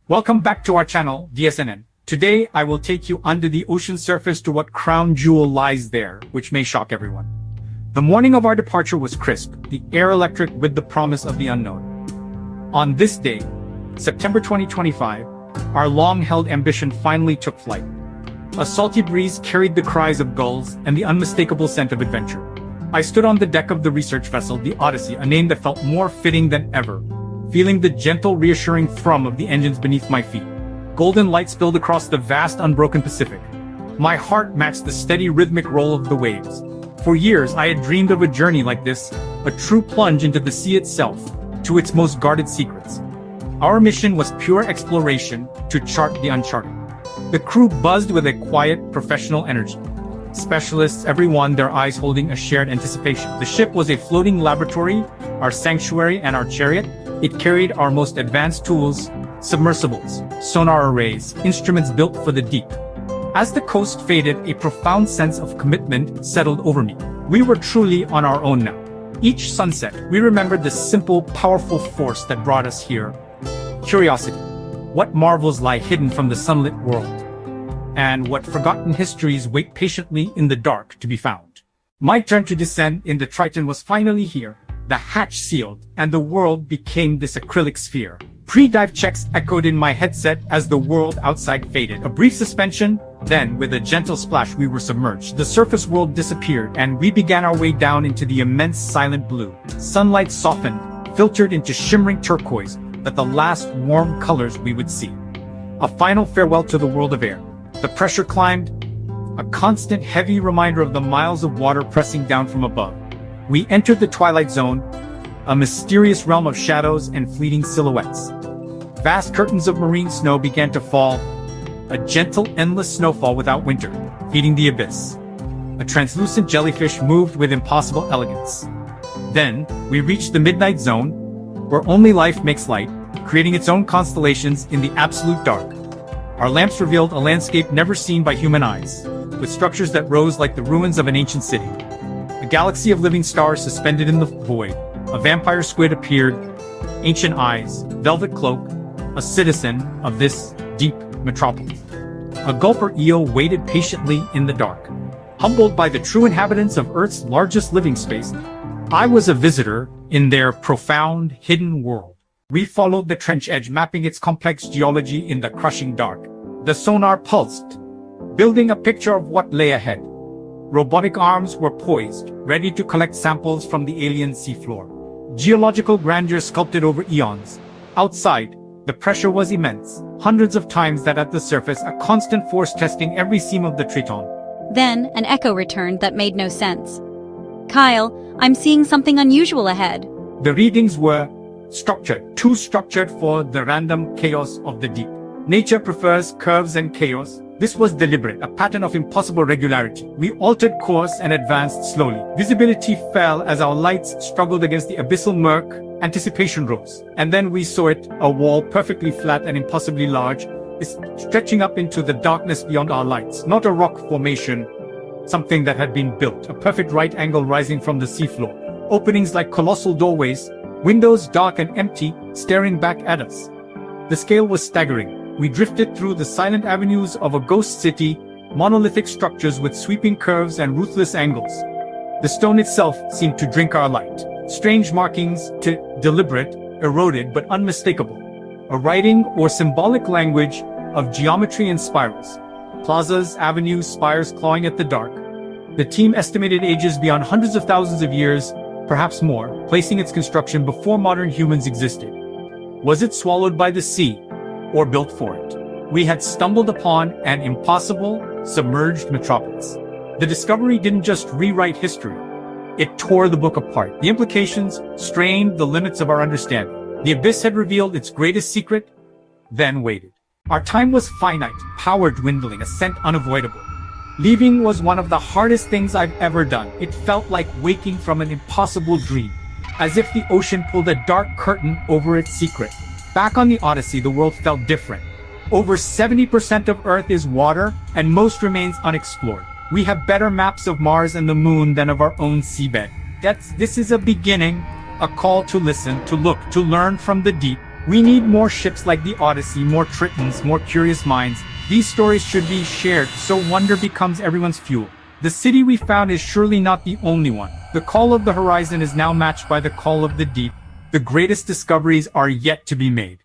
Welcome back to our channel, DSNN. Today, I will take you under the ocean surface to what crown jewel lies there, which may shock everyone. The morning of our departure was crisp, the air electric with the promise of the unknown. On this day, September 2025, our long-held ambition finally took flight. A salty breeze carried the cries of gulls and the unmistakable scent of adventure. I stood on the deck of the research vessel, the Odyssey, a name that felt more fitting than ever, feeling the gentle, reassuring thrum of the engines beneath my feet. Golden light spilled across the vast, unbroken Pacific. My heart matched the steady, rhythmic roll of the waves. For years, I had dreamed of a journey like this, a true plunge into the sea itself, to its most guarded secrets. Our mission was pure exploration, to chart the uncharted. The crew buzzed with a quiet, professional energy. Specialists, everyone, their eyes holding a shared anticipation. The ship was a floating laboratory, our sanctuary and our chariot. It carried our most advanced tools, submersibles, sonar arrays, instruments built for the deep. As the coast faded, a profound sense of commitment settled over me. We were truly on our own now. Each sunset, we remembered the simple, powerful force that brought us here. Curiosity. What marvels lie hidden from the sunlit world? And what forgotten histories wait patiently in the dark to be found? My turn to descend in the Triton was finally here. The hatch sealed, and the world became this acrylic sphere. Pre-dive checks echoed in my headset as the world outside faded. A brief suspension, then, with a gentle splash, we were submerged. The surface world disappeared, and we began our way down into the immense silent blue. Sunlight softened, filtered into shimmering turquoise, but the last warm colors we would see. A final farewell to the world of air. The pressure climbed, a constant heavy reminder of the miles of water pressing down from above. We entered the twilight zone, a mysterious realm of shadows and fleeting silhouettes. Vast curtains of marine snow began to fall, a gentle, endless snowfall without winter, feeding the abyss. A translucent jellyfish moved with impossible elegance. Then, we reached the midnight zone, where only life makes light, creating its own constellations in the absolute dark. Our lamps revealed a landscape never seen by human eyes, with structures that rose like the ruins of an ancient city. A galaxy of living stars suspended in the void. A vampire squid appeared, ancient eyes, velvet cloak, a citizen of this deep metropolis. A gulper eel waited patiently in the dark. Humbled by the true inhabitants of Earth's largest living space, I was a visitor in their profound, hidden world. We followed the trench edge, mapping its complex geology in the crushing dark. The sonar pulsed, building a picture of what lay ahead. Robotic arms were poised, ready to collect samples from the alien seafloor. Geological grandeur sculpted over eons. Outside, the pressure was immense, hundreds of times that at the surface, a constant force testing every seam of the Triton. Then, an echo returned that made no sense. Kyle, I'm seeing something unusual ahead. The readings were structured, too structured for the random chaos of the deep. Nature prefers curves and chaos. This was deliberate, a pattern of impossible regularity. We altered course and advanced slowly. Visibility fell as our lights struggled against the abyssal murk. Anticipation rose. And then we saw it, a wall perfectly flat and impossibly large, is stretching up into the darkness beyond our lights. Not a rock formation, something that had been built. A perfect right angle rising from the seafloor. Openings like colossal doorways, windows dark and empty, staring back at us. The scale was staggering. We drifted through the silent avenues of a ghost city, monolithic structures with sweeping curves and ruthless angles. The stone itself seemed to drink our light. Strange markings, deliberate, eroded, but unmistakable. A writing or symbolic language of geometry and spirals. Plazas, avenues, spires clawing at the dark. The team estimated ages beyond hundreds of thousands of years, perhaps more, placing its construction before modern humans existed. Was it swallowed by the sea, or built for it? We had stumbled upon an impossible, submerged metropolis. The discovery didn't just rewrite history. It tore the book apart. The implications strained the limits of our understanding. The abyss had revealed its greatest secret, then waited. Our time was finite, power dwindling, ascent unavoidable. Leaving was one of the hardest things I've ever done. It felt like waking from an impossible dream, as if the ocean pulled a dark curtain over its secret. Back on the Odyssey, the world felt different. Over 70% of Earth is water, and most remains unexplored. We have better maps of Mars and the Moon than of our own seabed. This is a beginning, a call to listen, to look, to learn from the deep, We need more ships like the Odyssey, more Tritons, more curious minds. These stories should be shared so wonder becomes everyone's fuel. The city we found is surely not the only one. The call of the horizon is now matched by the call of the deep. The greatest discoveries are yet to be made.